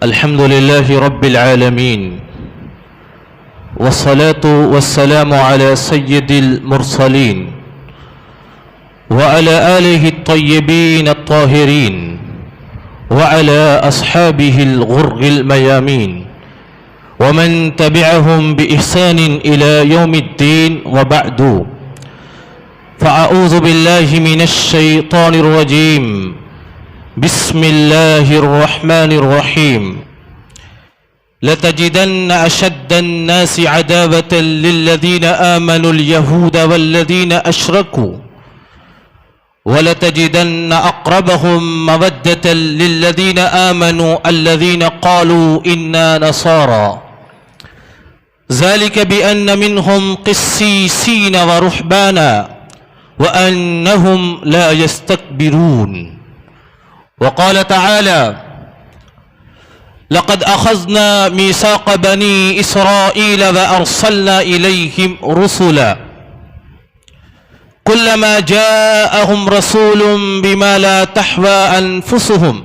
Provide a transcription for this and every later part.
الحمد لله رب العالمين والصلاة والسلام على سيد المرسلين وعلى آله الطيبين الطاهرين وعلى أصحابه الغر الميامين ومن تبعهم بإحسان إلى يوم الدين وبعد فأعوذ بالله من الشيطان الرجيم بسم الله الرحمن الرحيم لتجدن أشد الناس عداوة للذين آمنوا اليهود والذين أشركوا ولتجدن أقربهم مودة للذين آمنوا الذين قالوا إنا نصارى ذلك بأن منهم قسيسين ورهبانا وأنهم لا يستكبرون وقال تعالى لقد أخذنا ميثاق بني إسرائيل وأرسلنا إليهم رسلا كلما جاءهم رسول بما لا تحوى أنفسهم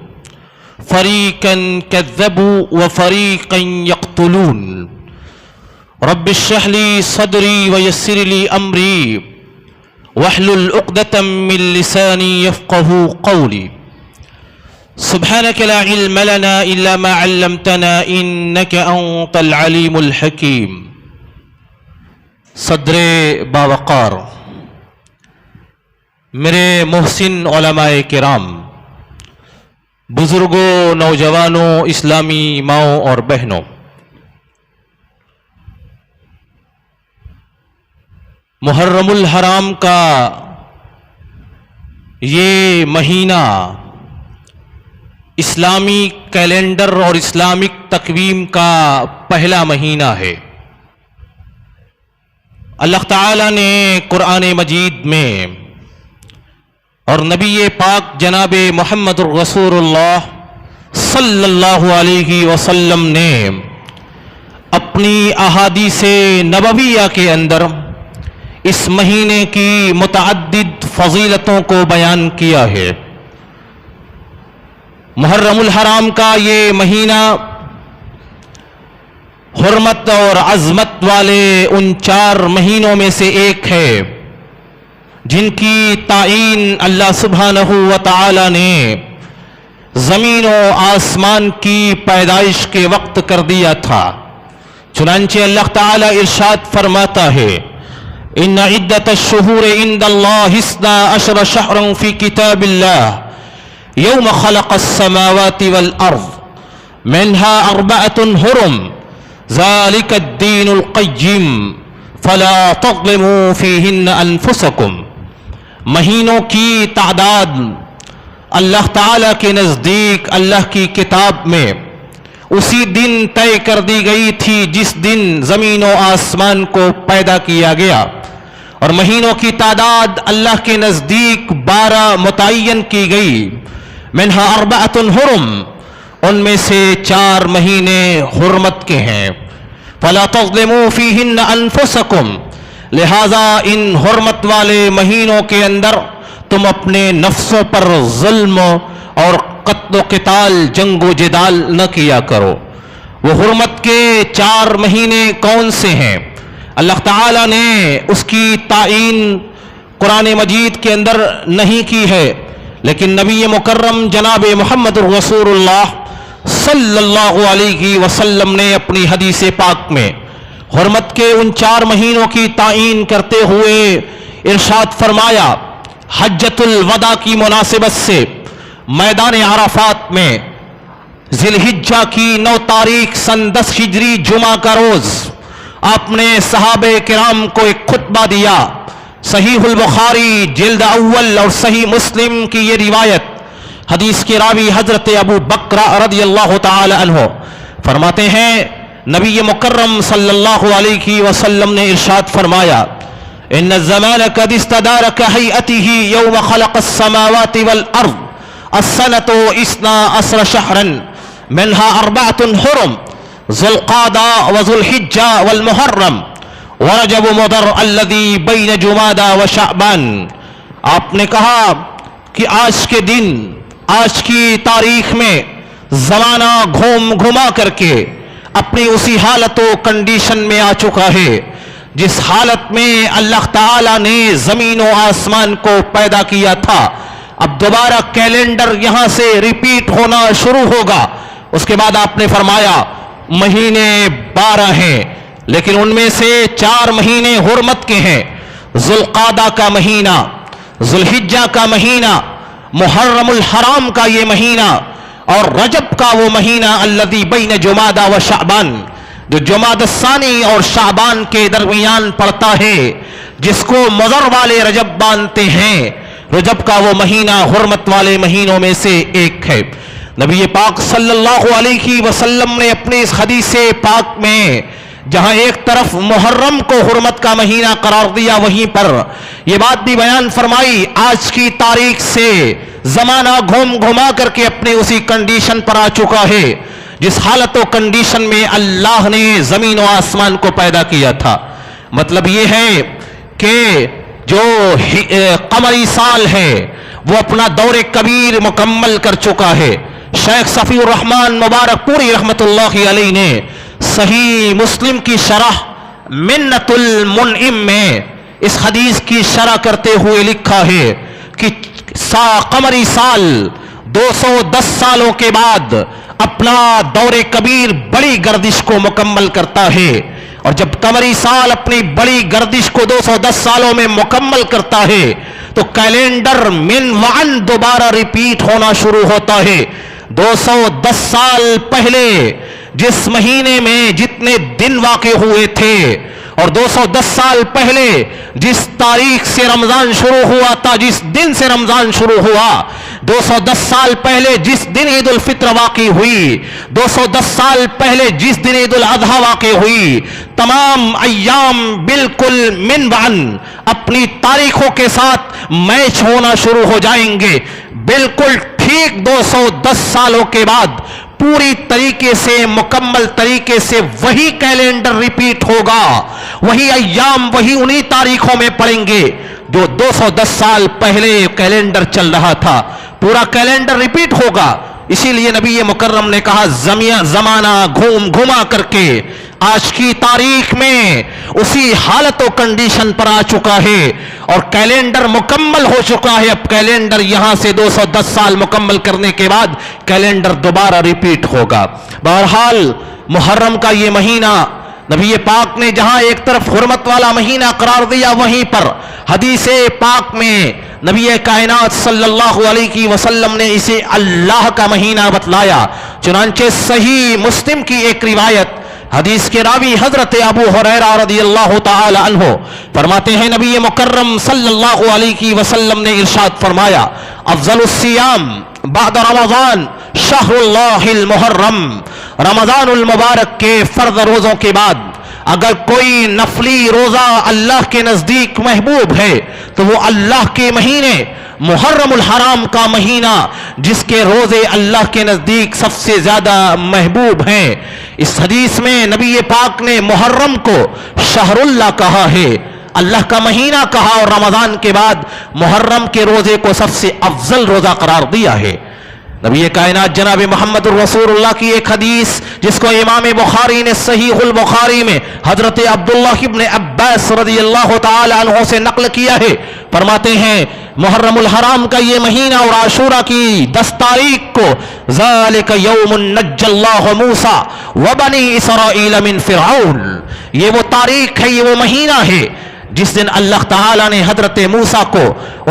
فريقا كذبوا وفريقا يقتلون رب اشرح لي صدري ويسر لي أمري واحلل عقدة من لساني يفقه قولي سبحانك لا علم لنا إلا ما علمتنا إنك أنت العليم الحكيم صدر باوقار میرے محسن علماء کرام، بزرگوں، نوجوانوں، اسلامی ماؤں اور بہنوں، محرم الحرام کا یہ مہینہ اسلامی کیلنڈر اور اسلامک تقویم کا پہلا مہینہ ہے۔ اللہ تعالیٰ نے قرآن مجید میں اور نبی پاک جناب محمد الرسول اللہ صلی اللہ علیہ وسلم نے اپنی احادیث نبویہ کے اندر اس مہینے کی متعدد فضیلتوں کو بیان کیا ہے۔ محرم الحرام کا یہ مہینہ حرمت اور عظمت والے ان 4 مہینوں میں سے ایک ہے جن کی تعین اللہ سبحانہ و تعالی نے زمین و آسمان کی پیدائش کے وقت کر دیا تھا۔ چنانچہ اللہ تعالی ارشاد فرماتا ہے ان عدت الشہور عند اللہ 12 شہرا فی کتاب اللہ یوم خلق السماوات والارض منها 4 حرم ذلك الدین القیم فلا تظلموا فیہن انفسکم۔ مہینوں کی تعداد اللہ تعالیٰ کے نزدیک اللہ کی کتاب میں اسی دن طے کر دی گئی تھی جس دن زمین و آسمان کو پیدا کیا گیا، اور مہینوں کی تعداد اللہ کے نزدیک 12 متعین کی گئی۔ منہا 4 حرم، ان میں سے 4 مہینے حرمت کے ہیں۔ فلا تظلموا فیہن انفسکم، لہذا ان حرمت والے مہینوں کے اندر تم اپنے نفسوں پر ظلم اور قتل و قتال، جنگ و جدال نہ کیا کرو۔ وہ حرمت کے 4 مہینے کون سے ہیں؟ اللہ تعالیٰ نے اس کی تعین قرآن مجید کے اندر نہیں کی ہے، لیکن نبی مکرم جناب محمد الرسول اللہ صلی اللہ علیہ وسلم نے اپنی حدیث پاک میں حرمت کے ان 4 مہینوں کی تعین کرتے ہوئے ارشاد فرمایا، حجۃ الوداع کی مناسبت سے میدان عرفات میں ذی الحجہ کی 9 تاریخ سن 10 ہجری جمعہ کا روز آپ نے صحابہ کرام کو ایک خطبہ دیا۔ صحیح البخاری جلد اول اور صحیح مسلم کی یہ روایت، حدیث کے راوی حضرت ابو بکر رضی اللہ تعالی عنہ فرماتے ہیں نبی مکرم صلی اللہ علیہ وسلم نے ارشاد فرمایا ان الزمان قد استدار كهيئته يوم خلق السماوات والارض السنة 12 شهرا منها 4 حرم ذو القعدة وذو الحجة والمحرم ورجب مضر الذي بين جمادى وشعبان۔ آپ نے کہا کہ آج کے دن، آج کی تاریخ میں زمانہ گھوم گھما کر کے اپنی اسی حالت و کنڈیشن میں آ چکا ہے جس حالت میں اللہ تعالی نے زمین و آسمان کو پیدا کیا تھا. اب دوبارہ کیلنڈر یہاں سے ریپیٹ ہونا شروع ہوگا. اس کے بعد آپ نے فرمایا مہینے 12 ہیں, لیکن ان میں سے 4 مہینے حرمت کے ہیں. ذوالقعدہ کا مہینہ, ذوالحجہ کا مہینہ, محرم الحرام کا یہ مہینہ, اور رجب کا وہ مہینہ الذی بین جمادی و شعبان, جو جمادی الثانی اور شعبان کے درمیان پڑتا ہے, جس کو مضر والے رجب مانتے ہیں. رجب کا وہ مہینہ حرمت والے مہینوں میں سے ایک ہے. نبی پاک صلی اللہ علیہ وسلم نے اپنے اس حدیث پاک میں جہاں ایک طرف محرم کو حرمت کا مہینہ قرار دیا, وہیں پر یہ بات بھی بیان فرمائی آج کی تاریخ سے زمانہ گھوم گھما کر کے اپنے اسی کنڈیشن پر آ چکا ہے جس حالت و کنڈیشن میں اللہ نے زمین و آسمان کو پیدا کیا تھا. مطلب یہ ہے کہ جو قمری سال ہے وہ اپنا دور کبیر مکمل کر چکا ہے. شیخ صفی الرحمن مبارک پوری رحمت اللہ علیہ نے صحیح مسلم کی شرح منت المنعم میں اس حدیث کی شرح کرتے ہوئے لکھا ہے کہ قمری سال 210 سالوں کے بعد اپنا دور کبیر بڑی گردش کو مکمل کرتا ہے, اور جب قمری سال اپنی بڑی گردش کو 210 سالوں میں مکمل کرتا ہے تو کیلنڈر من وعن دوبارہ ریپیٹ ہونا شروع ہوتا ہے. 210 سال پہلے جس مہینے میں جتنے دن واقع ہوئے تھے, اور 210 سال پہلے جس تاریخ سے رمضان شروع ہوا تھا, جس دن سے رمضان شروع ہوا, 210 سال پہلے جس دن عید الفطر واقع ہوئی, 210 سال پہلے جس دن عید الاضحیٰ واقع ہوئی, تمام ایام بالکل من وعن اپنی تاریخوں کے ساتھ میچ ہونا شروع ہو جائیں گے. بالکل ٹھیک 210 سالوں کے بعد پوری طریقے سے مکمل طریقے سے وہی کیلنڈر ریپیٹ ہوگا, وہی ایام وہی انہی تاریخوں میں پڑیں گے جو 210 سال پہلے کیلنڈر چل رہا تھا. پورا کیلنڈر ریپیٹ ہوگا. اسی لیے نبی مکرم نے کہا زمانہ گھوم گھما کر کے آج کی تاریخ میں اسی حالت و کنڈیشن پر آ چکا ہے, اور کیلنڈر مکمل ہو چکا ہے. اب کیلنڈر یہاں سے 210 سال مکمل کرنے کے بعد کیلنڈر دوبارہ ریپیٹ ہوگا. بہرحال محرم کا یہ مہینہ نبی پاک نے جہاں ایک طرف حرمت والا مہینہ قرار دیا, وہیں پر حدیث پاک میں نبی کائنات صلی اللہ علیہ وسلم نے اسے اللہ کا مہینہ بتلایا. چنانچہ صحیح مسلم کی ایک روایت, حدیث کے راوی حضرت ابو ہریرہ رضی اللہ تعالی عنہ فرماتے ہیں نبی مکرم صلی اللہ علیہ وسلم نے ارشاد فرمایا, افضل الصیام بعد رمضان شہر اللہ المحرم. رمضان المبارک کے فرض روزوں کے بعد اگر کوئی نفلی روزہ اللہ کے نزدیک محبوب ہے تو وہ اللہ کے مہینے محرم الحرام کا مہینہ جس کے روزے اللہ کے نزدیک سب سے زیادہ محبوب ہیں. اس حدیث میں نبی پاک نے محرم کو شہر اللہ کہا ہے, اللہ کا مہینہ کہا, اور رمضان کے بعد محرم کے روزے کو سب سے افضل روزہ قرار دیا ہے. نبی کائنات جناب محمد الرسول اللہ کی ایک حدیث جس کو امام بخاری نے صحیح البخاری میں حضرت عبداللہ ابن عباس رضی اللہ تعالی عنہ سے نقل کیا ہے, فرماتے ہیں محرم الحرام کا یہ مہینہ اور عاشورہ کی 10 تاریخ کو ذالک یوم نجی اللہ موسیٰ وبنی اسرائیل من فرعون, یہ وہ تاریخ ہے, یہ وہ مہینہ ہے جس دن اللہ تعالیٰ نے حضرت موسیٰ کو,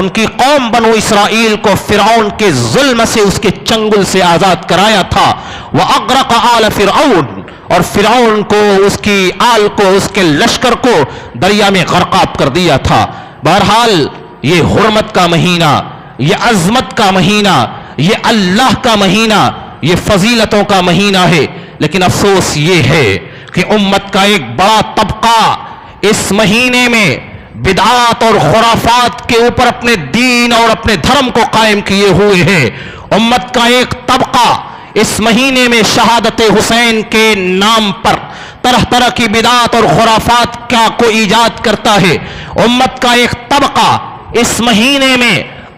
ان کی قوم بنو اسرائیل کو فرعون کے ظلم سے, اس کے چنگل سے آزاد کرایا تھا. وَأَغْرَقَ آلَ فِرْعَوْنَ, اور فرعون کو, اس کی آل کو, اس کے لشکر کو دریا میں غرقاب کر دیا تھا. بہرحال یہ حرمت کا مہینہ, یہ عظمت کا مہینہ, یہ اللہ کا مہینہ, یہ فضیلتوں کا مہینہ ہے. لیکن افسوس یہ ہے کہ امت کا ایک بڑا طبقہ اس مہینے میں بدعات اور خرافات کے اوپر اپنے دین اور اپنے دھرم کو قائم کیے ہوئے ہیں. امت کا ایک طبقہ اس مہینے میں شہادت حسین کے نام پر طرح طرح کی بدعات اور خرافات کو ایجاد کرتا ہے. امت کا ایک طبقہ اس مہینے میں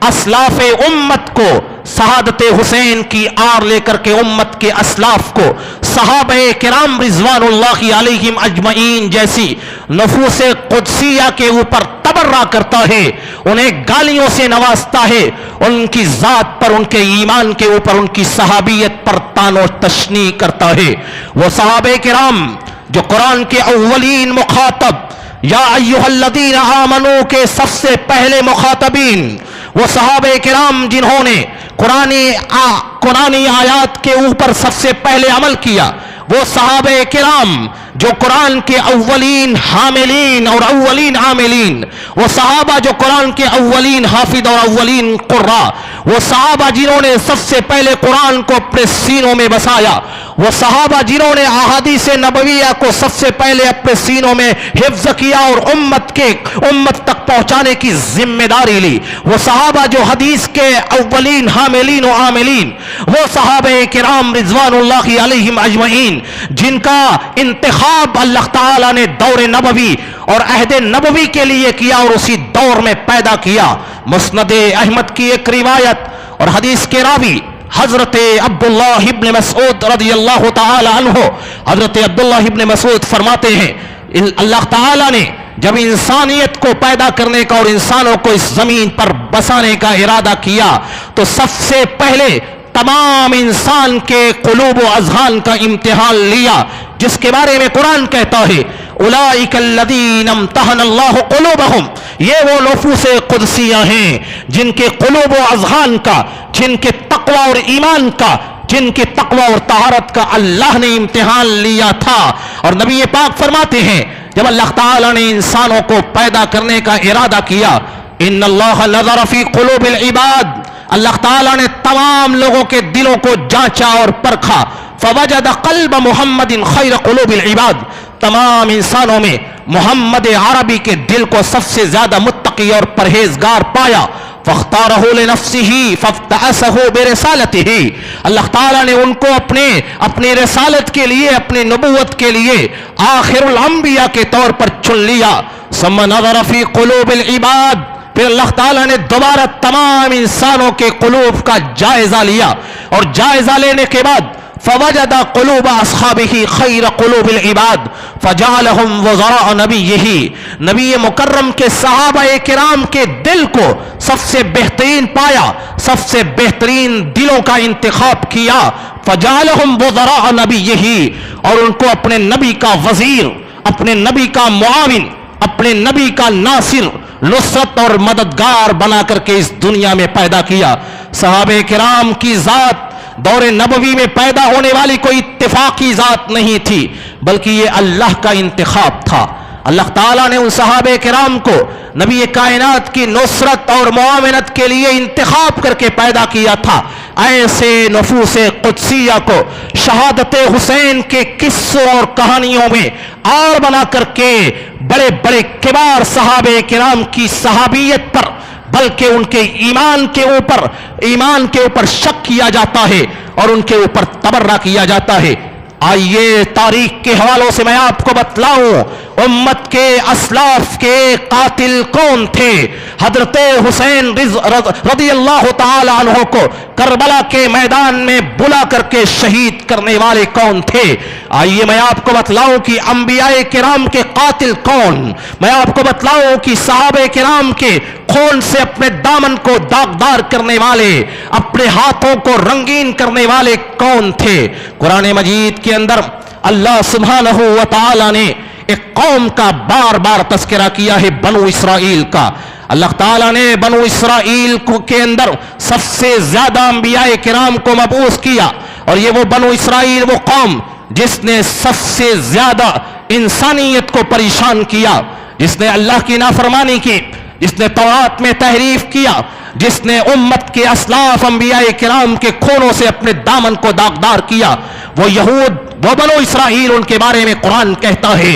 اسلاف امت کو شہادت حسین کی آر لے کر کے امت کے اسلاف کو صحابہ کرام رضوان اللہ علیہم اجمعین جیسی نفوس قدسیہ کے اوپر تبرہ کرتا ہے، انہیں گالیوں سے نوازتا ہے، ان کی ذات پر، ان کے ایمان کے اوپر، ان کی صحابیت پر طعن و تشنیع کرتا ہے۔ وہ صحابہ کرام جو قرآن کے اولین مخاطب یا ایھا الذین آمنوا کے سب سے پہلے مخاطبین، وہ صحابہ کرام جنہوں نے قرآنی آیات کے اوپر سب سے پہلے عمل کیا، وہ صحابہ کرام جو قرآن کے اولین حاملین اور اولین عاملین، وہ صحابہ جو قرآن کے اولین حافظ اور اولین قراء، وہ صحابہ جنہوں نے سب سے پہلے قرآن کو اپنے سینوں میں بسایا، وہ صحابہ جنہوں نے احادیث نبویہ کو سب سے پہلے اپنے سینوں میں حفظ کیا اور امت تک پہنچانے کی ذمہ داری لی، وہ صحابہ جو حدیث کے اولین حاملین و عاملین، وہ صحابہ کرام رضوان اللہ علیہم اجمعین جن کا انتخاب اللہ تعالیٰ نے دور نبوی اور عہد نبوی کے لیے کیا اور اسی دور میں پیدا کیا۔ مسند احمد کی ایک روایت اور حدیث کے راوی حضرت عبداللہ ابن مسعود رضی اللہ تعالی عنہ، حضرت عبداللہ ابن مسعود فرماتے ہیں اللہ تعالیٰ نے جب انسانیت کو پیدا کرنے کا اور انسانوں کو اس زمین پر بسانے کا ارادہ کیا تو سب سے پہلے تمام انسان کے قلوب و اذہان کا امتحان لیا، جس کے بارے میں قرآن کہتا ہے اولئک الذین امتحن اللہ قلوبہم، یہ وہ نفوس قدسیہ ہیں جن کے قلوب و اذہان کا، جن کے تقوی اور ایمان کا، جن کے تقوی اور طہارت کا اللہ نے امتحان لیا تھا۔ اور نبی پاک فرماتے ہیں جب اللہ تعالیٰ نے انسانوں کو پیدا کرنے کا ارادہ کیا، ان اللہ نظر فی قلوب العباد، اللہ تعالیٰ نے تمام لوگوں کے دلوں کو جانچا اور پرکھا، فوجد قلب محمد خیر قلوب العباد، تمام انسانوں میں محمد عربی کے دل کو سب سے زیادہ متقی اور پرہیزگار پایا، فاختارہ لنفسہ فافتأسہ برسالتہ، اللہ تعالیٰ نے ان کو اپنے رسالت کے لیے، اپنی نبوت کے لیے آخر الانبیاء کے طور پر چن لیا۔ ثم نظر فی قلوب العباد، پھر اللہ تعالیٰ نے دوبارہ تمام انسانوں کے قلوب کا جائزہ لیا اور جائزہ لینے کے بعد فوجد قلوب اصحابہ خیر قلوب العباد فجعلہم وزراء نبیہ، نبی مکرم کے صحابہ کرام کے دل کو سب سے بہترین پایا، سب سے بہترین دلوں کا انتخاب کیا، فجعلہم وزراء نبیہ، اور ان کو اپنے نبی کا وزیر، اپنے نبی کا معاون، اپنے نبی کا ناصر، نصرت اور مددگار بنا کر کے اس دنیا میں پیدا کیا۔ صحابہ کرام کی ذات دور نبوی میں پیدا ہونے والی کوئی اتفاقی ذات نہیں تھی، بلکہ یہ اللہ کا انتخاب تھا۔ اللہ تعالیٰ نے ان صحابہ کرام کو نبی کائنات کی نصرت اور معاونت کے لیے انتخاب کر کے پیدا کیا تھا۔ ایسے نفوس قدسیہ کو شہادت حسین کے قصوں اور کہانیوں میں آڑ بنا کر کے بڑے بڑے کبار صحابہ کرام کی صحابیت پر بلکہ ان کے ایمان کے اوپر شک کیا جاتا ہے اور ان کے اوپر تبرہ کیا جاتا ہے۔ آئیے تاریخ کے حوالوں سے میں آپ کو بتلاؤں امت کے اسلاف کے قاتل کون تھے۔ حضرت حسین رضی اللہ تعالی عنہ کو کربلا کے میدان میں بلا کر کے شہید کرنے والے کون تھے۔ آئیے میں آپ کو بتلاؤں کہ انبیاء کرام کے قاتل کون، میں آپ کو بتلاؤں کہ صحابہ کرام کے خون سے اپنے دامن کو داغدار کرنے والے، اپنے ہاتھوں کو رنگین کرنے والے کون تھے۔ قرآن مجید کے اندر اللہ سبحانہ و تعالی نے ایک قوم کا بار بار تذکرہ کیا ہے، بنو اسرائیل کا۔ اللہ تعالیٰ نے بنو اسرائیل کے اندر سب سے زیادہ انبیاء کرام کو مبعوث کیا، اور یہ وہ بنو اسرائیل وہ قوم جس نے سب سے زیادہ انسانیت کو پریشان کیا، جس نے اللہ کی نافرمانی کی، جس نے تورات میں تحریف کیا، جس نے امت کے اسلاف انبیاء کرام کے خونوں سے اپنے دامن کو داغدار کیا، وہ یہود، وہ بنو اسرائیل، ان کے بارے میں قرآن کہتا ہے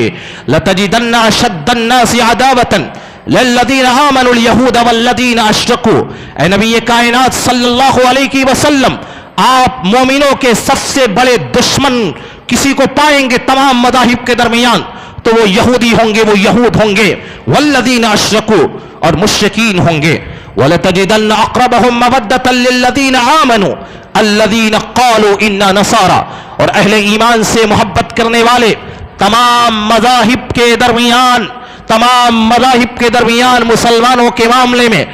لَتَجِدَنَّ أَشَدَّ النَّاسِ عَدَاوَةً لِلَّذِينَ آمَنُوا الْيَهُودَ وَالَّذِينَ أَشْرَكُوا، اے نبی کائنات صلی اللہ علیہ وسلم، آپ مومنوں کے سب سے بڑے دشمن کسی کو پائیں گے تمام مذاہب کے درمیان تو وہ یہودی ہوں گے، وہ یہود ہوں گے، والذین اشرکوا، اور مشرکین ہوں گے۔ وَلَتَجِدَنَّ أَقْرَبَهُم مَّوَدَّةً لِّلَّذِينَ آمَنُوا الَّذِينَ قَالُوا إِنَّا نَصَارَىٰ، اور اہل ایمان سے محبت کرنے والے تمام مذاہب کے درمیان مسلمانوں کے معاملے میں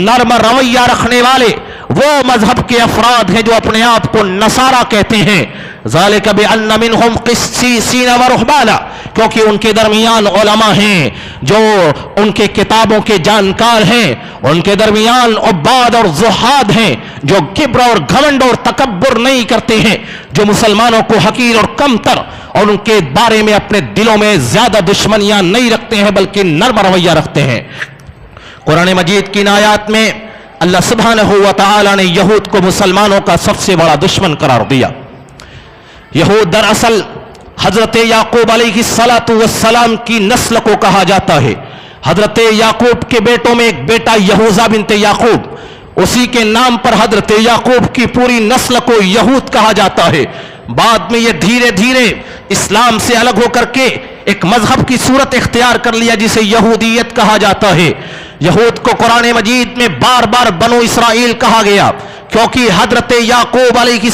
نرم رویہ رکھنے والے وہ مذہب کے افراد ہیں جو اپنے آپ کو نصارہ کہتے ہیں. ذالک بأن منہم قسیسین ورہبانا، کیونکہ ان کے درمیان علماء ہیں جو ان کے کتابوں کے جانکار ہیں، ان کے درمیان عباد اور زہاد ہیں جو کبر اور گھمنڈ اور تکبر نہیں کرتے ہیں، جو مسلمانوں کو حقیر اور کمتر اور ان کے بارے میں اپنے دلوں میں زیادہ دشمنیاں نہیں رکھتے ہیں بلکہ نرم رویہ رکھتے ہیں. قرآن مجید کی آیات میں اللہ سبحانہ و تعالی نے یہود کو مسلمانوں کا سب سے بڑا دشمن قرار دیا. یہود دراصل حضرت یعقوب علیہ السلام کی نسل کو کہا جاتا ہے. حضرت یعقوب کے بیٹوں میں ایک بیٹا یہوذا بنت یعقوب، اسی کے نام پر حضرت یعقوب کی پوری نسل کو یہود کہا جاتا ہے. بعد میں یہ دھیرے دھیرے اسلام سے الگ ہو کر کے ایک مذہب کی صورت اختیار کر لیا جسے یہودیت کہا جاتا ہے. یہود کو قرآن مجید میں بار بار بنو اسرائیل کہا گیا کیونکہ حضرت یعقوب علیہ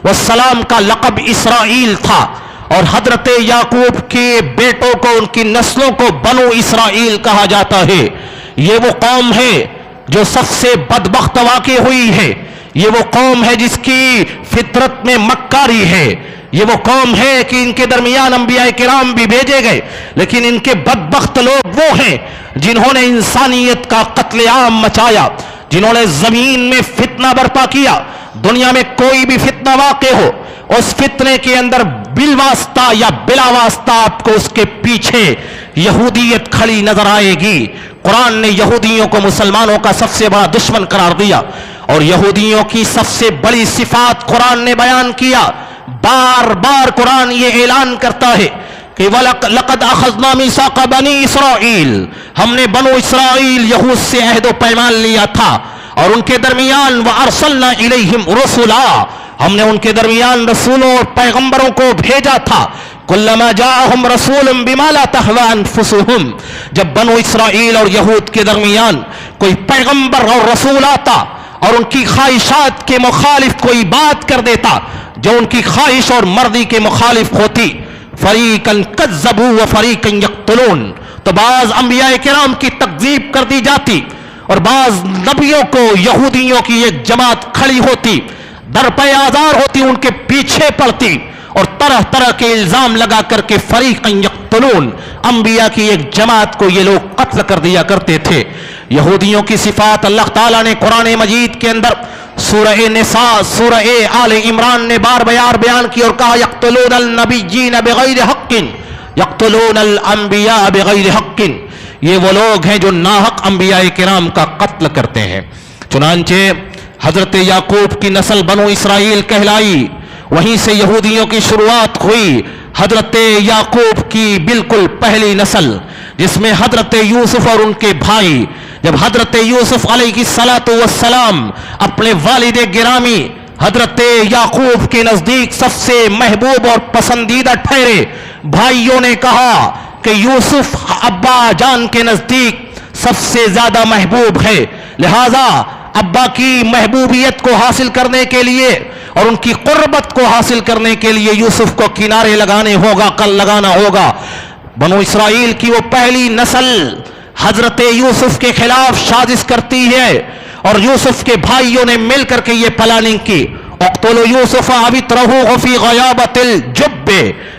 السلام کا لقب اسرائیل تھا، اور حضرت یعقوب کے بیٹوں کو، ان کی نسلوں کو بنو اسرائیل کہا جاتا ہے. یہ وہ قوم ہے جو سب سے بدبخت واقع ہوئی ہے. یہ وہ قوم ہے جس کی فطرت میں مکاری ہے. یہ وہ قوم ہے کہ ان کے درمیان انبیاء کرام بھی بھیجے گئے، لیکن ان کے بدبخت لوگ وہ ہیں جنہوں نے انسانیت کا قتل عام مچایا، جنہوں نے زمین میں فتنہ برپا کیا. دنیا میں کوئی بھی فتنہ واقع ہو، اس فتنے کے اندر بالواسطہ یا بلا واسطہ آپ کو اس کے پیچھے یہودیت کھڑی نظر آئے گی. قرآن نے یہودیوں کو مسلمانوں کا سب سے بڑا دشمن قرار دیا، اور یہودیوں کی سب سے بڑی صفات قرآن نے بیان کیا. بار بار قرآن یہ اعلان کرتا ہے کہ لَقَدْ أَخَذْنَا مِيثَاقَ بَنِي إِسْرَائِيل، ہم نے بنو اسرائیل یہود سے عہد و پیمان لیا تھا، اور ان کے درمیان وَأَرْسَلْنَا إِلَيْهِمْ رُسُلًا، ہم نے ان کے درمیان رسولوں اور پیغمبروں کو بھیجا تھا. كُلَّمَا جَاءَهُمْ رَسُولٌ بِمَا لَا تَهْوَىٰ أَنفُسُهُمْ، جب بنو اسرائیل اور یہود کے درمیان کوئی پیغمبر اور رسول آتا اور ان کی خواہشات کے مخالف کوئی بات کر دیتا جو ان کی خواہش اور مرضی کے مخالف ہوتی، فریقاً کذبوا وفریقاً یقتلون، تو بعض انبیاء کرام کی تکذیب کر دی جاتی اور بعض نبیوں کو یہودیوں کی ایک جماعت کھڑی ہوتی، درپے آزار ہوتی، ان کے پیچھے پڑتی اور طرح طرح کے الزام لگا کر کے فریقاً یقتلون، انبیاء کی ایک جماعت کو یہ لوگ قتل کر دیا کرتے تھے. یہودیوں کی صفات اللہ تعالیٰ نے قرآن مجید کے اندر سورہ نساء، سورہ آل عمران نے بار بار بیان کی اور کہا یقتلون النبیین بغیر حق، یقتلون الانبیاء بغیر حق، یہ وہ لوگ ہیں جو ناحق انبیاء کرام کا قتل کرتے ہیں. چنانچہ حضرت یعقوب کی نسل بنو اسرائیل کہلائی، وہیں سے یہودیوں کی شروعات ہوئی. حضرت یعقوب کی بالکل پہلی نسل جس میں حضرت یوسف اور ان کے بھائی، جب حضرت یوسف علیہ السلام اپنے والد گرامی حضرت یعقوب کے نزدیک سب سے محبوب اور پسندیدہ ٹھہرے، بھائیوں نے کہا کہ یوسف ابا جان کے نزدیک سب سے زیادہ محبوب ہے، لہذا ابا کی محبوبیت کو حاصل کرنے کے لیے اور ان کی قربت کو حاصل کرنے کے لیے یوسف کو کنارے لگانا ہوگا. بنو اسرائیل کی وہ پہلی نسل حضرت یوسف کے خلاف سازش کرتی ہے، اور یوسف کے بھائیوں نے مل کر کے یہ پلاننگ کی. اقتلوا یوسف او اطرحوه فی غیابۃ الجب،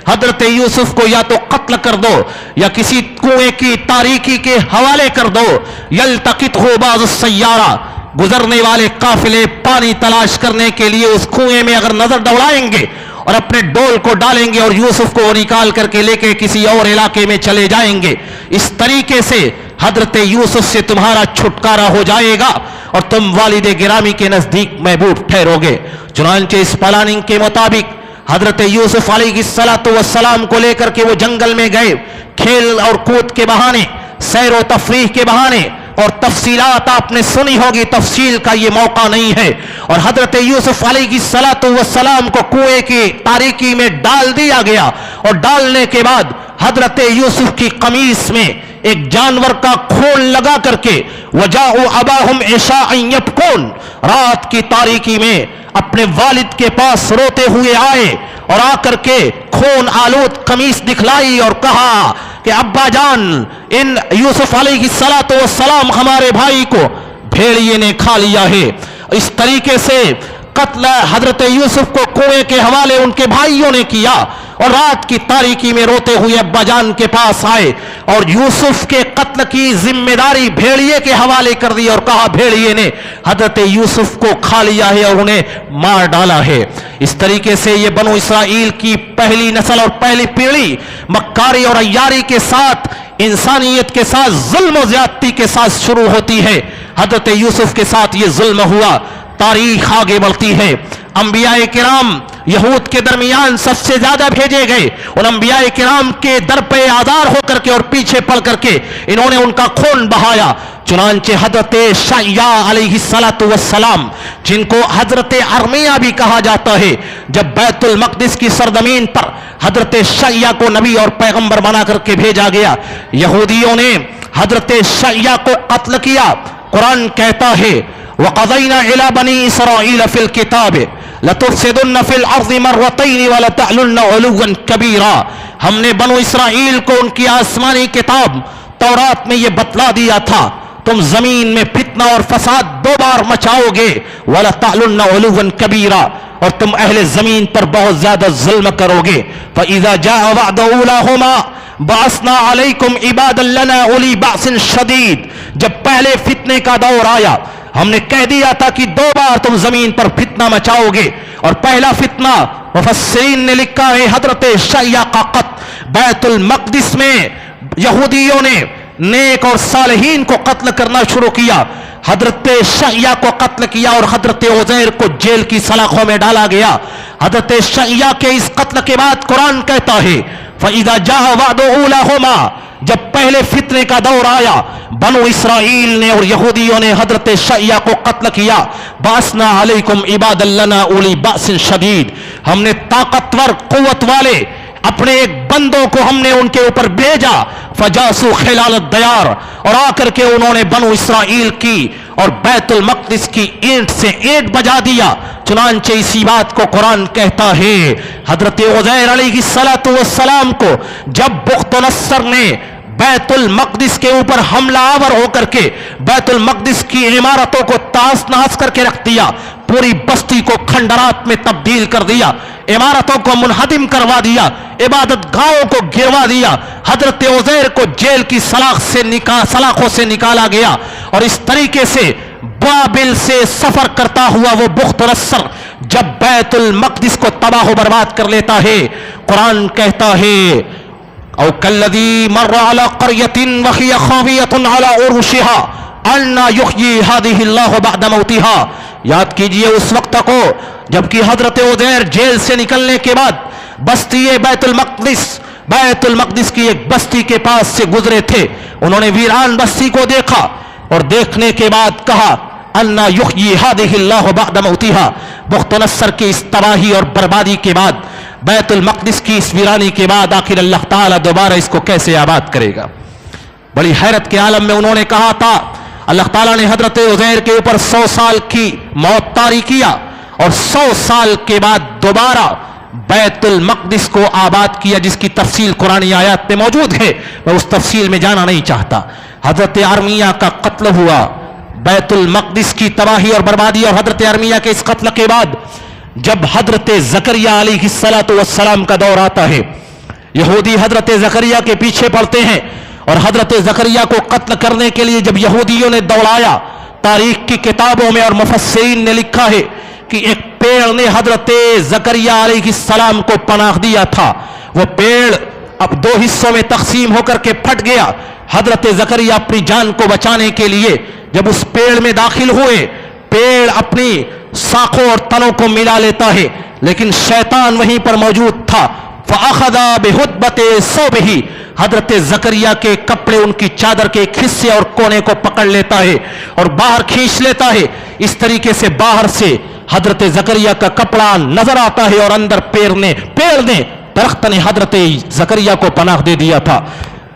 حضرت یوسف کو یا تو قتل کر دو یا کسی کنویں کی تاریکی کے حوالے کر دو. یلتقطہ بعض السیارہ، گزرنے والے قافلے پانی تلاش کرنے کے لیے اس کنویں میں اگر نظر دوڑائیں گے اور اپنے ڈول کو ڈالیں گے اور یوسف کو نکال کر کے لے کے کسی اور علاقے میں چلے جائیں گے، اس طریقے سے حضرت یوسف سے تمہارا چھٹکارا ہو جائے گا اور تم والد گرامی کے نزدیک محبوب ٹھہرو گے. چنانچہ اس پلاننگ کے مطابق حضرت یوسف علیہ السلام کو لے کر کے وہ جنگل میں گئے، کھیل اور کود کے بہانے، سیر و تفریح کے بہانے، اور تفصیلات آپ نے سنی ہوگی، تفصیل کا یہ موقع نہیں ہے. اور حضرت یوسف علیہ السلام کو کنویں کی تاریکی میں ڈال دیا گیا، اور ڈالنے کے بعد حضرت یوسف کی قمیص میں ایک جانور کا خون لگا کر کے وجاءوا اباہم عشاء یبکون، رات کی تاریکی میں اپنے والد کے پاس روتے ہوئے آئے اور آ کر کے خون آلود قمیص دکھلائی اور کہا کہ ابا جان، ان یوسف علیہ السلام ہمارے بھائی کو بھیڑیے نے کھا لیا ہے۔ اس طریقے سے قتل حضرت یوسف کو کنویں کے حوالے ان کے بھائیوں نے کیا اور رات کی تاریکی میں روتے ہوئے ابا جان کے پاس آئے اور یوسف کے قتل کی ذمہ داری بھیڑیے کے حوالے کر دی اور کہا بھیڑیے نے حضرت یوسف کو کھا لیا ہے اور انہیں مار ڈالا ہے۔ اس طریقے سے یہ بنو اسرائیل کی پہلی نسل اور پہلی پیڑھی مکاری اور عیاری کے ساتھ، انسانیت کے ساتھ، ظلم و زیادتی کے ساتھ شروع ہوتی ہے۔ حضرت یوسف کے ساتھ یہ ظلم ہوا، تاریخ آگے بڑھتی ہے۔ انبیاء کرام یہود کے درمیان سب سے زیادہ بھیجے گئے، ان انبیاء کرام کے در پہ آزار ہو کر کے اور پیچھے پڑ کر کے انہوں نے ان کا خون بہایا۔ چنانچہ حضرت شعیاء علیہ السلام، جن کو حضرت ارمیہ بھی کہا جاتا ہے، جب بیت المقدس کی سرزمین پر حضرت شعیاء کو نبی اور پیغمبر بنا کر کے بھیجا گیا، یہودیوں نے حضرت شعیاء کو قتل کیا۔ قرآن کہتا ہے وَقَضَيْنَا إِلَى بَنِي إِسْرَائِيلَ فِي الْكِتَابِ لَتُفْسِدُنَّ فِي الْأَرْضِ مَرَّتَيْنِ وَلَتَعْلُنَّ عُلُوًّا كَبِيرًا، ہم نے بنو اسرائیل کو ان کی آسمانی کتاب تورات میں یہ بتلا دیا تھا تم زمین میں فتنہ اور فساد 2 بار مچاؤ گے، وَلَتَعْلُنَّ عُلُوًّا كَبِيرًا، اور تم اہل زمین پر بہت زیادہ ظلم کرو گے۔ فَإِذَا جَاءَ وَعْدُ أُولَاهُمَا بَعَثْنَا عَلَيْكُمْ عِبَادًا لَنَا أُولِي بَأْسٍ شَدِيدٍ، جب پہلے فتنے کا دور آیا ہم نے کہہ دیا تھا کہ 2 بار تم زمین پر فتنہ مچاؤ گے، اور پہلا فتنہ مفسرین نے لکھا ہے حضرت شعیاء کا قتل۔ بیت المقدس میں یہودیوں نے نیک اور صالحین کو قتل کرنا شروع کیا، حضرت شعیاء کو قتل کیا اور حضرت عزیر کو جیل کی سلاخوں میں ڈالا گیا۔ حضرت شعیاء کے اس قتل کے بعد قرآن کہتا ہے فَإِذَا جَاءَ وَعْدُ أُولَاهُمَا، جب پہلے فتنے کا دور آیا بنو اسرائیل نے اور یہودیوں نے حضرت شعیاء کو قتل کیا، بَعَثْنَا عَلَيْكُمْ عِبَادًا لَنَا أُولِي بَأْسٍ شَدِيدٍ، ہم نے طاقتور قوت والے اپنے ایک بندوں کو ہم نے ان کے اوپر بھیجا، فجاسو خلال الدیار، اور آ کر کے انہوں نے بنو اسرائیل کی اور بیت المقدس کی اینٹ سے اینٹ بجا دیا۔ چنانچہ اسی بات کو قرآن کہتا ہے حضرت عزیر علیہ السلام کو جب بخت نصر نے بیت المقدس کے اوپر حملہ آور ہو کر کے بیت المقدس کی عمارتوں کو تاس ناس کر کے رکھ دیا، پوری بستی کو کھنڈرات میں تبدیل کر دیا، عمارتوں کو منہدم کروا دیا، عبادت گاہوں کو گروا دیا، حضرت عزیر کو جیل کی سلاخوں سے نکالا گیا، اور اس طریقے سے بابل سے سفر کرتا ہوا وہ بخت نصر جب بیت المقدس کو تباہ و برباد کر لیتا ہے، قرآن کہتا ہے او کالذی مر علی قریۃ وہی خاویۃ علی عروشها انا یحیی ہذہ اللہ بعد موتها، یاد کیجئے اس وقت کو جبکہ حضرت عزیر جیل سے نکلنے کے بعد بستی بیت المقدس کی ایک بستی کے پاس سے گزرے تھے، انہوں نے ویران بستی کو دیکھا اور دیکھنے کے بعد کہا انا یحیی ہذہ اللہ بعد موتها، بخت نصر کی اس تباہی اور بربادی کے بعد، بیت المقدس کی اس ویرانی کے بعد آخر اللہ تعالیٰ دوبارہ اس کو کیسے آباد کرے گا۔ بڑی حیرت کے عالم میں انہوں نے کہا تھا اللہ تعالیٰ نے حضرت عزیر کے اوپر 100 سال کی موت طاری کیا اور 100 سال کے بعد دوبارہ بیت المقدس کو آباد کیا، جس کی تفصیل قرآنی آیات میں موجود ہے، میں اس تفصیل میں جانا نہیں چاہتا۔ حضرت ارمیہ کا قتل ہوا، بیت المقدس کی تباہی اور بربادی، اور حضرت ارمیہ کے اس قتل کے بعد جب حضرت زکریا علیہ السلام کا دور آتا ہے، یہودی حضرت زکریا کے پیچھے پڑتے ہیں اور حضرت زکریا کو قتل کرنے کے لیے جب یہودیوں نے دوڑایا، تاریخ کی کتابوں میں اور مفسرین نے لکھا ہے کہ ایک پیڑ نے حضرت زکریا علیہ السلام کو پناہ دیا تھا، وہ پیڑ اب 2 حصوں میں تقسیم ہو کر کے پھٹ گیا۔ حضرت زکریا اپنی جان کو بچانے کے لیے جب اس پیڑ میں داخل ہوئے، پیڑ اپنی ساخوں اور تنوں کو ملا لیتا ہے، لیکن شیطان وہیں پر موجود تھا، فَأَخَذَ بِهُدْبَةِ ثَوْبِهِ، حضرت زکریا کے کپڑے، ان کی چادر کے ایک حصے اور کونے کو پکڑ لیتا ہے اور باہر کھینچ لیتا ہے۔ اس طریقے سے باہر سے حضرت زکریا کا کپڑا نظر آتا ہے اور اندر پیڑ نے درخت نے حضرت زکریا کو پناہ دے دیا تھا۔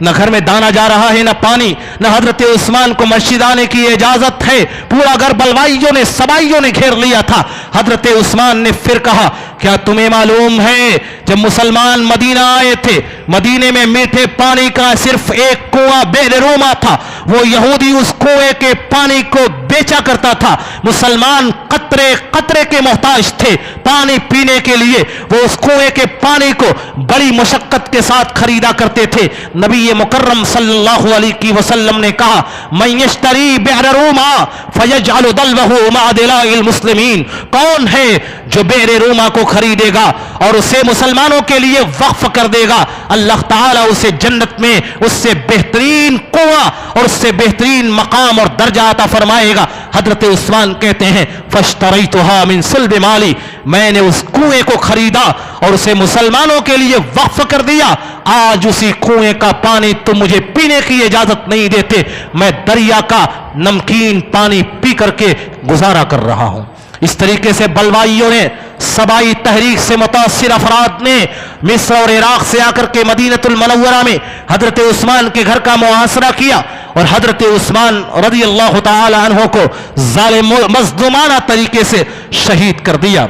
نہ گھر میں دانا جا رہا ہے نہ پانی، نہ حضرت عثمان کو مسجد آنے کی اجازت ہے، پورا گھر بلوائیوں نے سبائیوں نے گھیر لیا تھا۔ حضرت عثمان نے پھر کہا کیا تمہیں معلوم ہے جب مسلمان مدینہ آئے تھے مدینے میں میٹھے پانی کا صرف ایک کنواں بئر روما تھا، وہ یہودی اس کنویں کے پانی کو بیچا کرتا تھا، مسلمان قطرے قطرے کے محتاج تھے پانی پینے کے لیے، وہ اس کنویں کے پانی کو بڑی مشقت کے ساتھ خریدا کرتے تھے۔ نبی مکرم صلی اللہ علیہ وسلم نے کہا من یشتری بئر روما فیجعل دلوہ مع دلاء المسلمین، کون ہے جو بئر روما کو خریدے گا اور اسے مسلمانوں کے لیے وقف کر دے گا، اللہ تعالیٰ اسے جنت میں اس سے بہترین کنواں اور اس سے بہترین مقام اور درجہ عطا فرمائے گا۔ حضرت عثمان کہتے ہیں فاشتریتها من صلب مالی، میں نے اس کنویں کو خریدا اور اسے مسلمانوں کے لیے وقف کر دیا، آج اسی کنویں کا پانی تم مجھے پینے کی اجازت نہیں دیتے، میں دریا کا نمکین پانی پی کر کے گزارا کر رہا ہوں۔ اس طریقے سے بلوائیوں نے سبائی تحریک سے متاثر افراد نے مصر اور عراق سے آ کر کے مدینہ المنورہ میں حضرت عثمان کے گھر کا محاصرہ کیا اور حضرت عثمان رضی اللہ تعالی عنہ کو ظالم مظلومانہ طریقے سے شہید کر دیا۔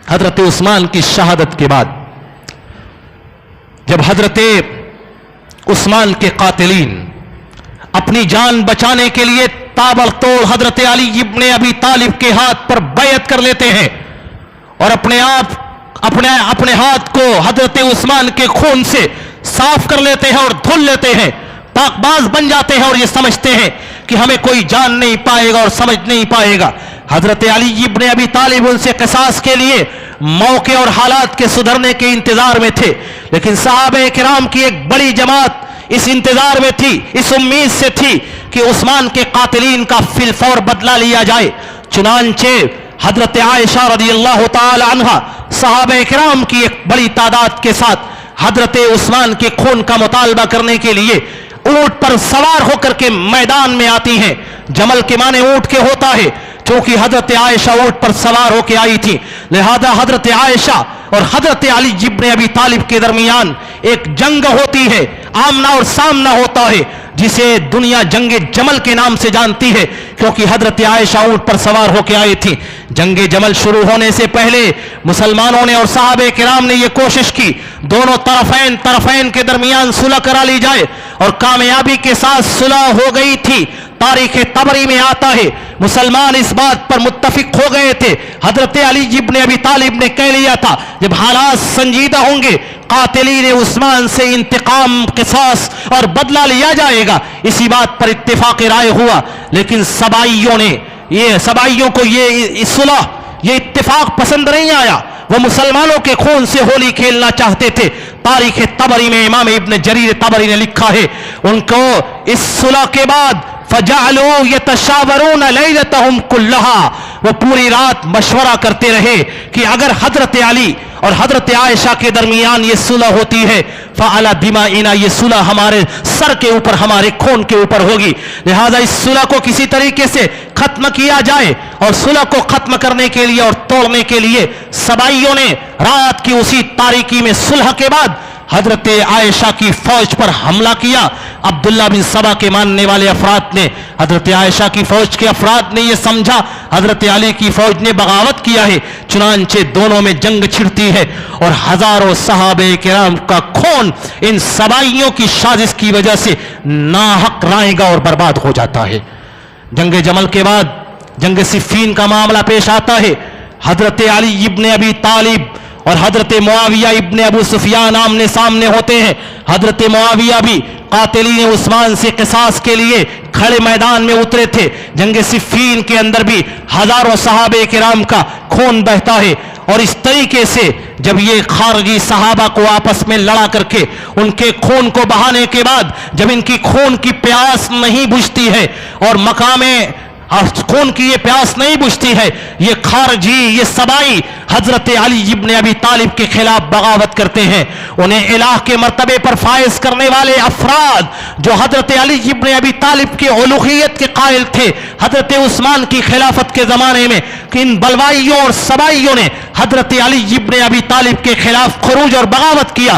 حضرت عثمان کی شہادت کے بعد جب حضرت عثمان کے قاتلین اپنی جان بچانے کے لیے تابڑتوڑ حضرت علی ابن ابی طالب کے ہاتھ پر بیعت کر لیتے ہیں اور اپنے ہاتھ کو حضرت عثمان کے خون سے صاف کر لیتے ہیں اور دھل لیتے ہیں، پاک باز بن جاتے ہیں اور یہ سمجھتے ہیں کہ ہمیں کوئی جان نہیں پائے گا اور سمجھ نہیں پائے گا۔ حضرت علی ابن ابی طالب ان سے قصاص کے لیے موقع اور حالات کے سدھرنے کے انتظار میں تھے، لیکن صحابہ کرام کی ایک بڑی جماعت اس انتظار میں تھی، اس امید سے تھی کہ عثمان کے قاتلین کا فی الفور بدلہ لیا جائے۔ چنانچہ حضرت عائشہ رضی اللہ تعالی عنہا صحابہ کرام کی ایک بڑی تعداد کے ساتھ حضرت عثمان کے خون کا مطالبہ کرنے کے لیے اونٹ پر سوار ہو کر کے میدان میں آتی ہیں۔ جمل کے معنی اونٹ کے ہوتا ہے، چونکہ حضرت عائشہ اونٹ پر سوار ہو کے آئی تھی، لہذا حضرت عائشہ اور حضرت علی ابن ابی طالب کے درمیان ایک جنگ ہوتی ہے، آمنا اور سامنا ہوتا ہے، جسے دنیا جنگ جمل کے نام سے جانتی ہے، کیونکہ حضرت عائشہ اونٹ پر سوار ہو کے آئی تھی۔ جنگ جمل شروع ہونے سے پہلے مسلمانوں نے اور صحابہ کرام نے یہ کوشش کی دونوں طرفین کے درمیان صلح کرا لی جائے اور کامیابی کے ساتھ صلح ہو گئی تھی۔ تاریخ طبری میں آتا ہے مسلمان اس بات پر متفق ہو گئے تھے، حضرت علی ابن ابی طالب نے کہہ لیا تھا جب حالات سنجیدہ ہوں گے قاتلین عثمان سے انتقام قصاص اور بدلہ لیا جائے گا، اسی بات پر اتفاق رائے ہوا۔ لیکن سبائیوں کو یہ صلح یہ اتفاق پسند نہیں آیا، وہ مسلمانوں کے خون سے ہولی کھیلنا چاہتے تھے۔ تاریخ طبری میں امام ابن جریر طبری نے لکھا ہے ان کو اس صلح کے بعد فجعلوا يتشاورون ليلتهم كلها، وہ پوری رات مشورہ کرتے رہے کہ اگر حضرت علی اور حضرت عائشہ کے درمیان یہ صلح ہوتی ہے فعلی دمائنا، یہ صلح ہمارے سر کے اوپر ہمارے خون کے اوپر ہوگی، لہذا اس صلح کو کسی طریقے سے ختم کیا جائے۔ اور صلح کو ختم کرنے کے لیے اور توڑنے کے لیے سبائیوں نے رات کی اسی تاریکی میں صلح کے بعد حضرت عائشہ کی فوج پر حملہ کیا۔ عبداللہ بن سبا کے ماننے والے افراد نے حضرت عائشہ کی فوج کے افراد نے یہ سمجھا حضرت علی کی فوج نے بغاوت کیا ہے، چنانچہ دونوں میں جنگ چھڑتی ہے اور ہزاروں صحابہ کرام کا خون ان سبائیوں کی سازش کی وجہ سے ناحق رائے گا اور برباد ہو جاتا ہے۔ جنگ جمل کے بعد جنگ صفین کا معاملہ پیش آتا ہے۔ حضرت علی ابن ابی طالب اور حضرت معاویہ ابن ابو سفیان آمنے سامنے ہوتے ہیں۔ حضرت معاویہ بھی قاتلین عثمان سے قصاص کے لیے کھڑے میدان میں اترے تھے۔ جنگ صفین کے اندر بھی ہزاروں صحابہ کرام کا خون بہتا ہے اور اس طریقے سے جب یہ خارجی صحابہ کو آپس میں لڑا کر کے ان کے خون کو بہانے کے بعد جب ان کی خون کی پیاس نہیں بجھتی ہے اور مقام خون کی یہ پیاس نہیں بجھتی ہے، یہ خارجی یہ سبائی حضرت علی ابن ابی طالب کے خلاف بغاوت کرتے ہیں۔ انہیں الہ کے مرتبے پر فائز کرنے والے افراد جو حضرت علی ابن ابی طالب کی الوہیت کے قائل تھے حضرت عثمان کی خلافت کے زمانے میں، کہ ان بلوائیوں اور سبائیوں نے حضرت علی ابن ابی طالب کے خلاف خروج اور بغاوت کیا،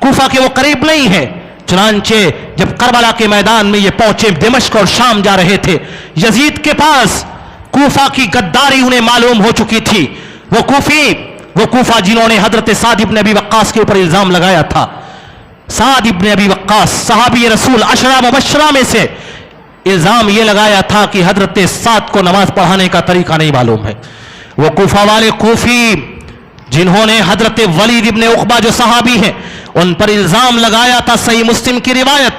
کوفہ کے وہ قریب نہیں ہے. چنانچہ جب کربلا کے میدان میں یہ پہنچے، دمشق اور شام جا رہے تھے، یزید کے پاس کوفہ کی غداری انہیں معلوم ہو چکی تھی. وہ کوفہ جنہوں نے حضرت سعد ابن ابی وقاص کے اوپر الزام لگایا تھا. سعد ابن ابی وقاص صحابی رسول 10 مبشرہ میں سے، الزام یہ لگایا تھا کہ حضرت سعد کو نماز پڑھانے کا طریقہ نہیں معلوم ہے. وہ کوفہ والے کوفی جنہوں نے حضرت ولید ابن عقبہ جو صحابی ہیں ان پر الزام لگایا تھا، صحیح مسلم کی روایت،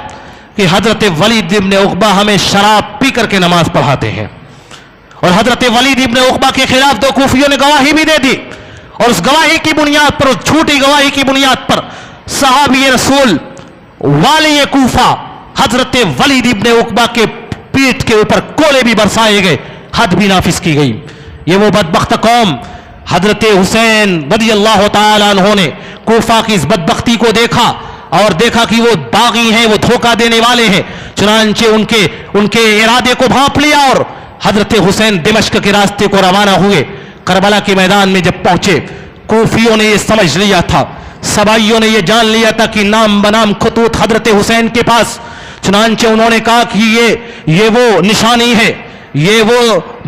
کہ حضرت ولید ابن عقبہ ہمیں شراب پی کر کے نماز پڑھاتے ہیں. اور حضرت ولید ابن عقبہ کے خلاف 2 کوفیوں نے گواہی بھی دے دی، اور اس گواہی کی بنیاد پر، اس جھوٹی گواہی کی بنیاد پر صحابی رسول والی کوفہ حضرت ولید ابن عقبہ کے پیٹ کے اوپر کولے بھی برسائے گئے، حد بھی نافذ کی گئی. یہ وہ بدبخت قوم حضرت حسین رضی اللہ تعالیٰ عنہ نے کوفہ کی اس بدبختی کو دیکھا اور دیکھا کہ وہ باغی ہیں، وہ دھوکہ دینے والے ہیں. چنانچہ ان کے ارادے کو بھانپ لیا اور حضرت حسین دمشق کے راستے کو روانہ ہوئے. کربلا کے میدان میں جب پہنچے، کوفیوں نے یہ سمجھ لیا تھا، سبائیوں نے یہ جان لیا تھا کہ نام بنام خطوط حضرت حسین کے پاس. چنانچہ انہوں نے کہا کہ یہ وہ نشانی ہے، یہ وہ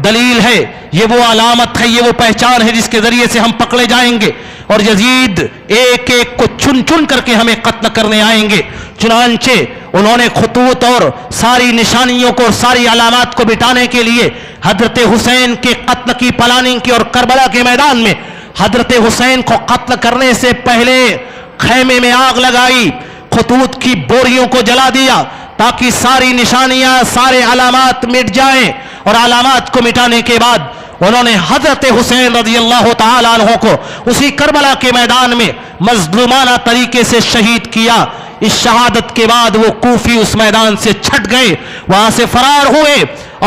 دلیل ہے، یہ وہ علامت ہے، یہ وہ پہچان ہے جس کے ذریعے سے ہم پکڑے جائیں گے اور یزید ایک ایک کو چن چن کر کے ہمیں قتل کرنے آئیں گے. چنانچہ انہوں نے خطوط اور ساری نشانیوں کو اور ساری علامات کو مٹانے کے لیے حضرت حسین کے قتل کی پلاننگ کی، اور کربلا کے میدان میں حضرت حسین کو قتل کرنے سے پہلے خیمے میں آگ لگائی، خطوط کی بوریوں کو جلا دیا تاکہ ساری نشانیاں، سارے علامات مٹ جائیں. اور علامات کو مٹانے کے بعد انہوں نے حضرت حسین رضی اللہ تعالیٰ عنہ کو اسی کربلا کے میدان میں مظلومانہ طریقے سے شہید کیا. اس شہادت کے بعد وہ کوفی اس میدان سے چھٹ گئے، وہاں سے فرار ہوئے،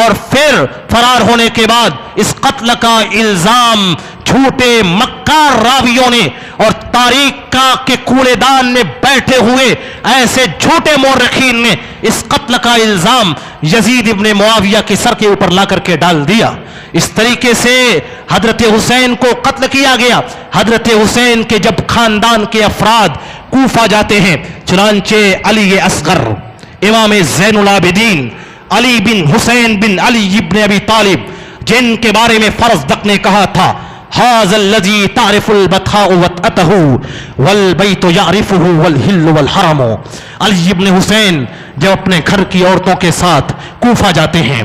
اور پھر فرار ہونے کے بعد اس قتل کا الزام جھوٹے مکار راویوں نے اور تاریخ کے کوڑے دان میں بیٹھے ہوئے ایسے جھوٹے مورخین نے اس قتل کا الزام یزید ابن معاویہ کے سر کے اوپر لا کر کے ڈال دیا. اس طریقے سے حضرت حسین کو قتل کیا گیا. حضرت حسین کے جب خاندان کے افراد کوفہ جاتے ہیں، چنانچہ علی اصغر امام زین العابدین علی بن حسین بن علی ابن ابی طالب، جن کے بارے میں فرزدق نے کہا تھا هذا الذي تعرف البطحاء وطأته والبيت يعرفه والهل والحرم. علی ابن حسین جب اپنے گھر کی عورتوں کے ساتھ کوفہ جاتے ہیں،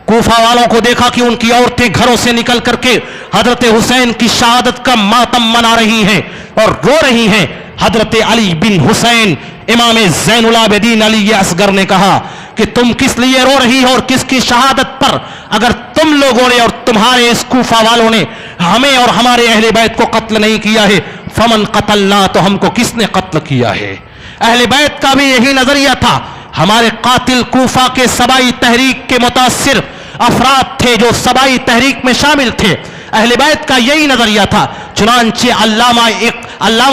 کوفہ والوں کو دیکھا کہ ان کی عورتیں گھروں سے نکل کر کے حضرت حسین کی شہادت کا ماتم منا رہی ہیں اور رو رہی ہیں. حضرت علی بن حسین امام زین العابدین علی اصغر نے کہا کہ تم کس لیے رو رہی ہو اور کس کی شہادت پر؟ اگر تم لوگوں نے اور تمہارے اس کوفہ والوں نے ہمیں اور ہمارے اہل بیت کو قتل نہیں کیا ہے، فمن قتلنا، تو ہم کو کس نے قتل کیا ہے؟ اہل بیت کا بھی یہی نظریہ تھا. ہمارے قاتل کوفہ کے سبائی تحریک کے متاثر افراد تھے جو سبائی تحریک میں شامل تھے. اہل بیت کا یہی نظریہ تھا. چنانچہ علامہ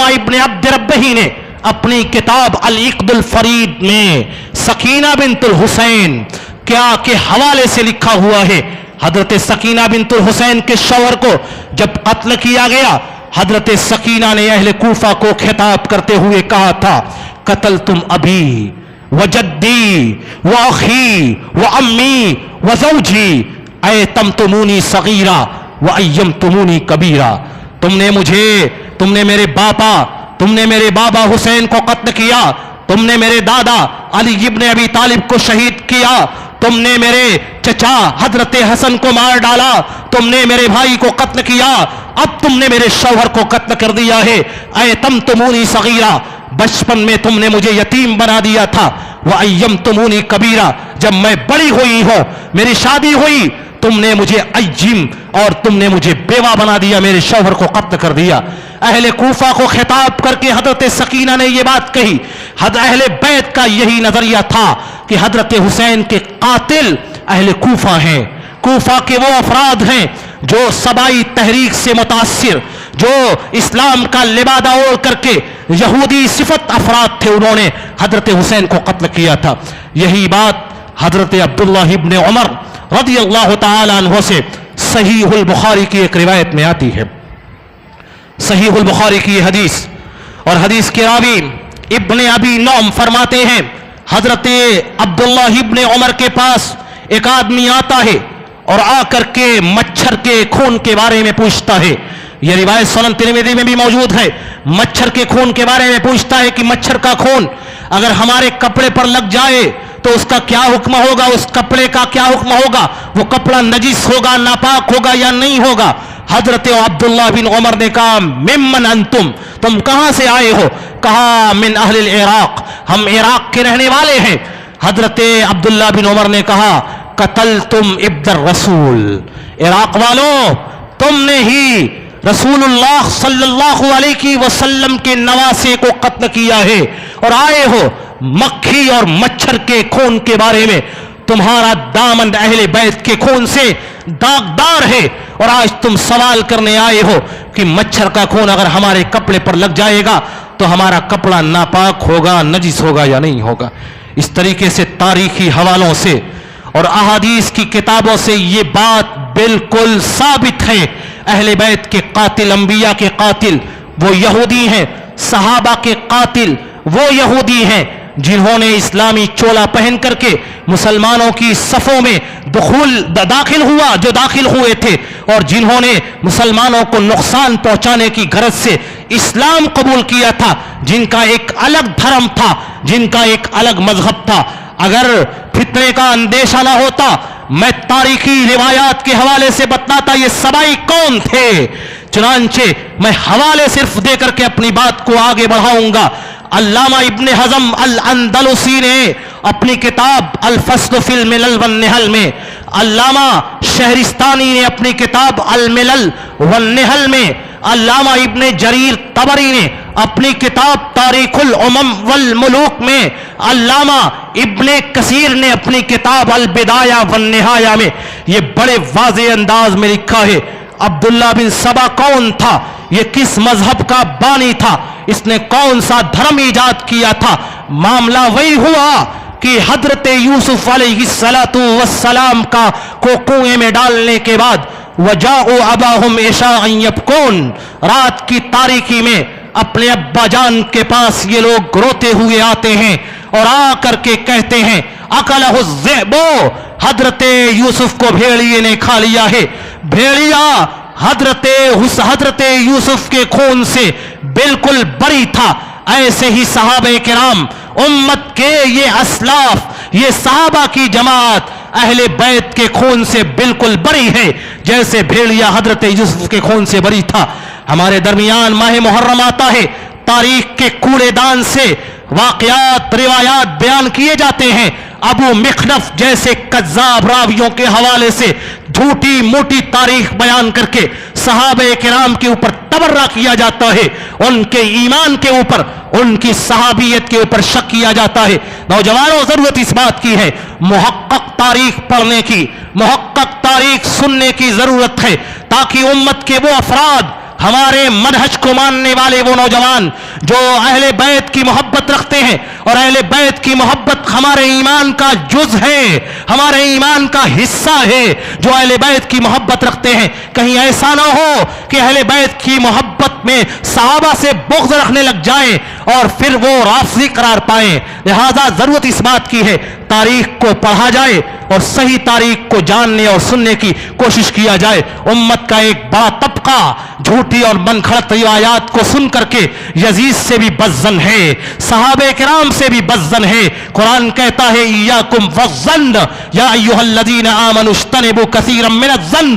ابن عبد ربہ نے اپنی کتاب العقد الفرید میں سکینہ بنت الحسین کیا کے حوالے سے لکھا ہوا ہے، حضرت سکینہ بنت الحسین کے شوہر کو جب قتل کیا گیا، حضرت سکینہ نے اہل کوفہ کو خطاب کرتے ہوئے کہا تھا قتلتم ابی وجدی واخی وامی وزوجی ایتمتمونی صغیرہ وایمتمونی کبیرہ. تم نے میرے بابا حسین کو قتل کیا، تم نے میرے دادا علی ابن ابی طالب کو شہید کیا، تم نے میرے چچا حضرت حسن کو مار ڈالا، تم نے میرے بھائی کو قتل کیا، اب تم نے میرے شوہر کو قتل کر دیا ہے. ایتمتمونی صغیرہ، بچپن میں تم نے مجھے یتیم بنا دیا تھا، وایمتمونی کبیرہ، جب میں بڑی ہوئی ہوں، میری شادی ہوئی، تم نے مجھے ایجم اور تم نے مجھے بیوہ بنا دیا، میرے شوہر کو قتل کر دیا. اہل کوفہ کو خطاب کر کے حضرت سکینہ نے یہ بات کہی. اہل بیت کا یہی نظریہ تھا کہ حضرت حسین کے قاتل اہل کوفہ ہیں. کوفہ کے وہ افراد ہیں جو سبائی تحریک سے متاثر، جو اسلام کا لبادہ اوڑھ کر کے یہودی صفت افراد تھے، انہوں نے حضرت حسین کو قتل کیا تھا. یہی بات حضرت عبداللہ ابن عمر رضی اللہ تعالی عنہ سے صحیح البخاری کی ایک روایت میں آتی ہے. صحیح البخاری کی یہ حدیث، اور حدیث کے راوی ابن ابی نعم فرماتے ہیں حضرت عبداللہ ابن عمر کے پاس ایک آدمی آتا ہے اور آ کر کے مچھر کے خون کے بارے میں پوچھتا ہے. یہ روایت سنن ترمذی میں بھی موجود ہے. مچھر کے خون کے بارے میں پوچھتا ہے کہ مچھر کا خون اگر ہمارے کپڑے پر لگ جائے تو اس کا کیا حکم ہوگا, اس کپڑے کا کیا حکم ہوگا, وہ کپڑا نجس ہوگا, ناپاک ہوگا یا نہیں ہوگا. حضرت عبداللہ بن عمر نے کہا ممن انتم, تم کہاں سے آئے ہو؟ کہا من اہل العراق, ہم عراق کے رہنے والے ہیں. حضرت عبداللہ بن عمر نے کہا قتلتم ابن الرسول, عراق والوں تم نے ہی رسول اللہ صلی اللہ علیہ وسلم کے نواسے کو قتل کیا ہے اور آئے ہو مکھی اور مچھر کے خون کے بارے میں. تمہارا دامن اہل بیت کے خون سے داغدار ہے اور آج تم سوال کرنے آئے ہو کہ مچھر کا خون اگر ہمارے کپڑے پر لگ جائے گا تو ہمارا کپڑا ناپاک ہوگا, نجس ہوگا یا نہیں ہوگا. اس طریقے سے تاریخی حوالوں سے اور احادیث کی کتابوں سے یہ بات بالکل ثابت ہے. اہل بیت کے قاتل, انبیاء کے قاتل وہ یہودی ہیں, صحابہ کے قاتل وہ یہودی ہیں جنہوں نے اسلامی چولا پہن کر کے مسلمانوں کی صفوں میں داخل ہوا جو داخل ہوئے تھے, اور جنہوں نے مسلمانوں کو نقصان پہنچانے کی غرض سے اسلام قبول کیا تھا, جن کا ایک الگ دھرم تھا, جن کا ایک الگ مذہب تھا. اگر فتنے کا اندیشہ نہ ہوتا میں تاریخی روایات کے حوالے سے بتلاتا یہ سبائی کون تھے. چنانچہ میں حوالے صرف دے کر کے اپنی بات کو آگے بڑھاؤں گا. علامہ ابن حزم الاندلسی نے اپنی کتاب الفصل فی الملل والنحل میں, علامہ شہرستانی نے اپنی کتاب الملل والنحل میں, علامہ ابن جریر طبری نے اپنی کتاب تاریخ الامم والملوک میں, علامہ ابن کثیر نے اپنی کتاب البدایہ والنہایہ میں یہ بڑے واضح انداز میں لکھا ہے. عبداللہ بن سبا کون تھا, یہ کس مذہب کا بانی تھا, اس نے کون سا دھرم ایجاد کیا تھا؟ معاملہ وہی ہوا کہ حضرت یوسف علیہ السلام کو کنویں میں ڈالنے کے بعد وجاءوا اباہم عشاء یبکون, رات کی تاریکی میں اپنے ابا جان کے پاس یہ لوگ روتے ہوئے آتے ہیں اور آ کر کے کہتے ہیں اکلہ الذئب, حضرت یوسف کو بھیڑیے نے کھا لیا ہے. بھیڑیا حضرت یوسف کے خون سے بالکل بری تھا. ایسے ہی صحابہ کرام امت کے یہ اسلاف, یہ صحابہ کی جماعت اہل بیت کے خون سے بالکل بری ہے جیسے بھیڑیا حضرت یوسف کے خون سے بری تھا. ہمارے درمیان ماہ محرم آتا ہے, تاریخ کے کوڑے دان سے واقعات روایات بیان کیے جاتے ہیں. ابو مخنف جیسے کذاب راویوں کے حوالے سے جھوٹی موٹی تاریخ بیان کر کے صحابہ کرام کے اوپر تبرہ کیا جاتا ہے, ان کے ایمان کے اوپر, ان کی صحابیت کے اوپر شک کیا جاتا ہے. نوجوانوں ضرورت اس بات کی ہے محقق تاریخ پڑھنے کی, محقق تاریخ سننے کی ضرورت ہے تاکہ امت کے وہ افراد, ہمارے منہج کو ماننے والے وہ نوجوان جو اہل بیت کی محبت رکھتے ہیں, اور اہل بیت کی محبت ہمارے ایمان کا جز ہے, ہمارے ایمان کا حصہ ہے, جو اہل بیت کی محبت رکھتے ہیں, کہیں ایسا نہ ہو کہ اہل بیت کی محبت میں صحابہ سے بغض رکھنے لگ جائیں اور پھر وہ رافضی قرار پائیں. لہذا ضرورت اس بات کی ہے تاریخ کو پڑھا جائے اور صحیح تاریخ کو جاننے اور سننے کی کوشش کیا جائے. امت کا ایک بڑا طبقہ جھوٹی اور من گھڑت روایات کو سن کر کے یزید سے بھی بدظن ہے, صحابہ کرام سے بھی بدظن ہے. قرآن کہتا ہے ایاکم والظن یا ایھا الذین آمنوا اجتنبوا کثیرا من الظن,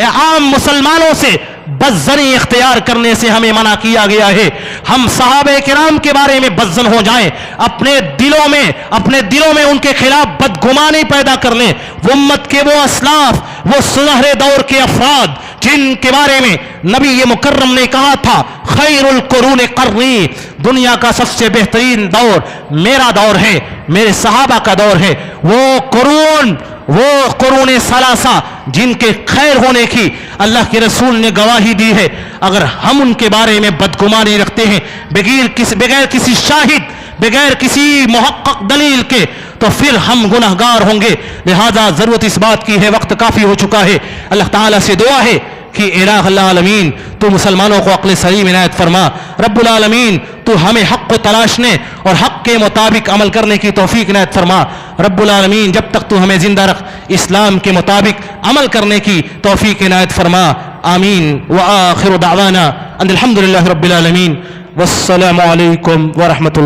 عام مسلمانوں سے بدظنی اختیار کرنے سے ہمیں منع کیا گیا ہے. ہم صحابہ کرام کے بارے میں بدظن ہو جائیں, اپنے دلوں میں ان کے خلاف بدگمانی پیدا کر لیں. وہ امت کے وہ اسلاف, وہ سنہرے دور کے افراد جن کے بارے میں نبی مکرم نے کہا تھا خیر القرون قرنی, دنیا کا سب سے بہترین دور میرا دور ہے, میرے صحابہ کا دور ہے. وہ قرون ثلاثہ جن کے خیر ہونے کی اللہ کے رسول نے گواہی دی ہے, اگر ہم ان کے بارے میں بدگمانی رکھتے ہیں بغیر کسی شاہد, بغیر کسی محقق دلیل کے, تو پھر ہم گنہگار ہوں گے. لہذا ضرورت اس بات کی ہے, وقت کافی ہو چکا ہے. اللہ تعالیٰ سے دعا ہے کہ الہ اللہ عالمین تو مسلمانوں کو عقل سلیم عنایت فرما، رب العالمین تو ہمیں حق کو تلاشنے اور حق کے مطابق عمل کرنے کی توفیق عنایت فرما، رب العالمین جب تک تو ہمیں زندہ رکھ اسلام کے مطابق عمل کرنے کی توفیق عنایت فرما، آمین۔ وآخر دعوانا ان الحمد للہ رب العالمین، والسلام علیکم ورحمۃ اللہ۔